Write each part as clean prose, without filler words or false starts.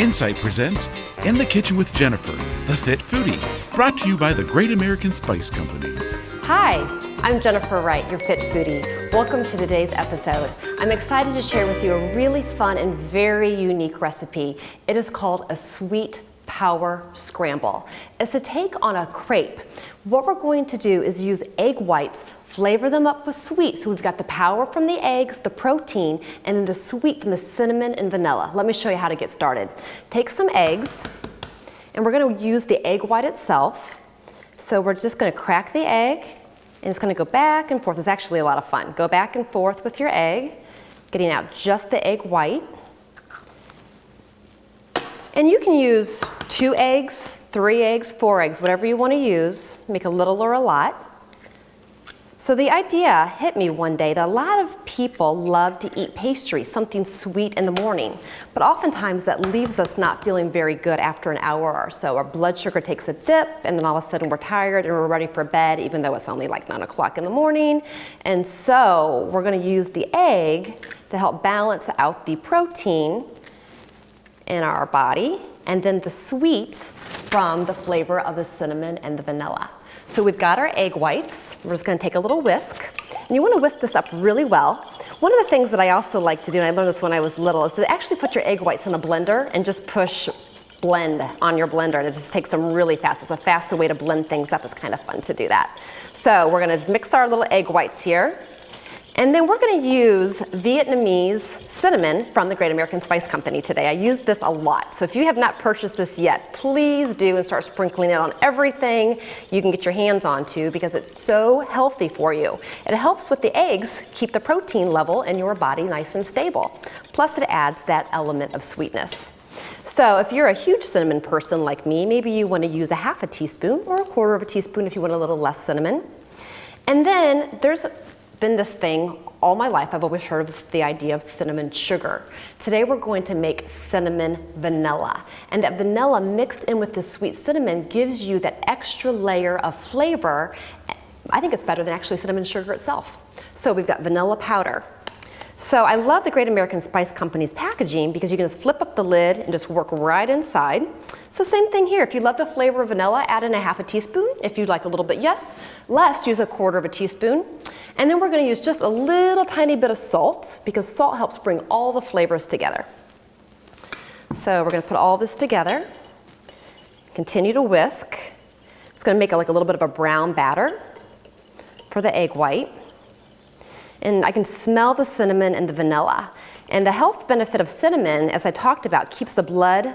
Insight presents In the Kitchen with Jennifer, the Fit Foodie, brought to you by the Great American Spice Company. Hi, I'm Jennifer Wright, your Fit Foodie. Welcome to today's episode. I'm excited to share with you a really fun and very unique recipe. It is called a sweet power scramble. It's a take on a crepe. What we're going to do is use egg whites, flavor them up with sweet. So we've got the power from the eggs, the protein, and then the sweet from the cinnamon and vanilla. Let me show you how to get started. Take some eggs, and we're gonna use the egg white itself. So we're just gonna crack the egg, and it's gonna go back and forth. It's actually a lot of fun. Go back and forth with your egg, getting out just the egg white. And you can use 2 eggs, 3 eggs, 4 eggs, whatever you want to use. Make a little or a lot. So the idea hit me one day that a lot of people love to eat pastry, something sweet in the morning. But oftentimes that leaves us not feeling very good after an hour or so. Our blood sugar takes a dip, and then all of a sudden we're tired and we're ready for bed, even though it's only like 9 o'clock in the morning. And so we're going to use the egg to help balance out the protein in our body, and then the sweet from the flavor of the cinnamon and the vanilla. So we've got our egg whites. We're just gonna take a little whisk. And you wanna whisk this up really well. One of the things that I also like to do, and I learned this when I was little, is to actually put your egg whites in a blender and just push blend on your blender, and it just takes them really fast. It's a faster way to blend things up. It's kind of fun to do that. So we're gonna mix our little egg whites here. And then we're going to use Vietnamese cinnamon from the Great American Spice Company today. I use this a lot. So if you have not purchased this yet, please do and start sprinkling it on everything you can get your hands onto because it's so healthy for you. It helps with the eggs keep the protein level in your body nice and stable. Plus it adds that element of sweetness. So if you're a huge cinnamon person like me, maybe you want to use a half a teaspoon or a quarter of a teaspoon if you want a little less cinnamon. And then there's been this thing all my life. I've always heard of the idea of cinnamon sugar. Today we're going to make cinnamon vanilla. And that vanilla mixed in with the sweet cinnamon gives you that extra layer of flavor. I think it's better than actually cinnamon sugar itself. So we've got vanilla powder. So I love the Great American Spice Company's packaging because you can just flip up the lid and just work right inside. So same thing here. If you love the flavor of vanilla, add in a half a teaspoon. If you'd like a little bit less, use a quarter of a teaspoon. And then we're going to use just a little tiny bit of salt because salt helps bring all the flavors together. So we're going to put all this together. Continue to whisk. It's going to make like a little bit of a brown batter for the egg white. And I can smell the cinnamon and the vanilla. And the health benefit of cinnamon, as I talked about, keeps the blood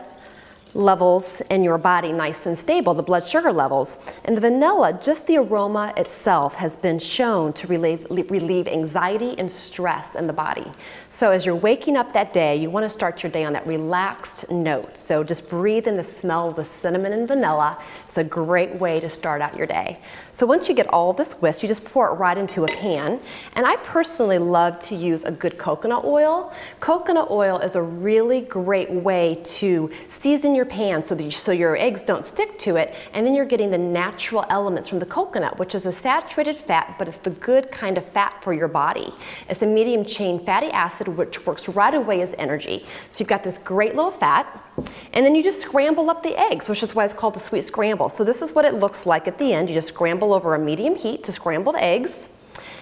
levels in your body nice and stable, the blood sugar levels. And the vanilla, just the aroma itself has been shown to relieve anxiety and stress in the body. So as you're waking up that day, you want to start your day on that relaxed note. So just breathe in the smell of the cinnamon and vanilla. It's a great way to start out your day. So once you get all this whisked, you just pour it right into a pan. And I personally love to use a good coconut oil. Coconut oil is a really great way to season your pan so your eggs don't stick to it, and then you're getting the natural elements from the coconut, which is a saturated fat, but it's the good kind of fat for your body. It's a medium chain fatty acid which works right away as energy. So you've got this great little fat, and then you just scramble up the eggs, which is why it's called the sweet scramble. So this is what it looks like at the end. You just scramble over a medium heat to scrambled eggs,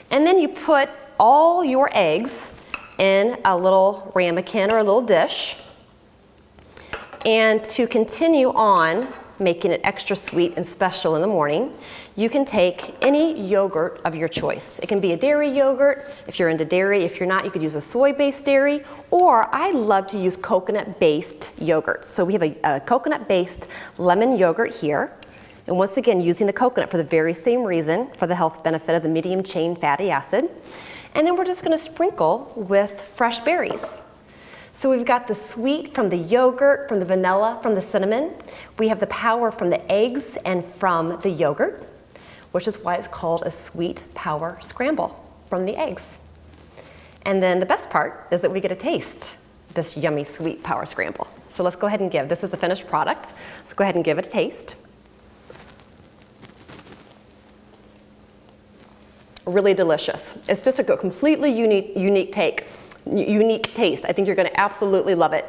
and then you put all your eggs in a little ramekin or a little dish. And to continue on making it extra sweet and special in the morning, you can take any yogurt of your choice. It can be a dairy yogurt if you're into dairy. If you're not, you could use a soy-based dairy, or I love to use coconut-based yogurt. So we have a coconut-based lemon yogurt here. And once again, using the coconut for the very same reason, for the health benefit of the medium chain fatty acid. And then we're just gonna sprinkle with fresh berries. So we've got the sweet from the yogurt, from the vanilla, from the cinnamon. We have the power from the eggs and from the yogurt, which is why it's called a sweet power scramble from the eggs. And then the best part is that we get to taste this yummy sweet power scramble. So let's go ahead and this is the finished product. Let's go ahead and give it a taste. Really delicious. It's just a completely unique taste. I think you're going to absolutely love it.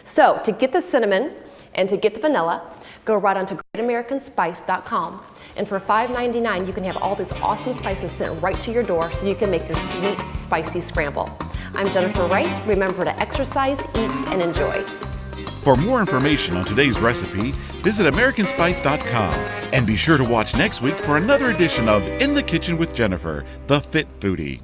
So to get the cinnamon and to get the vanilla, go right onto greatamericanspice.com. And for $5.99, you can have all these awesome spices sent right to your door so you can make your sweet, spicy scramble. I'm Jennifer Wright. Remember to exercise, eat, and enjoy. For more information on today's recipe, visit AmericanSpice.com and be sure to watch next week for another edition of In the Kitchen with Jennifer, the Fit Foodie.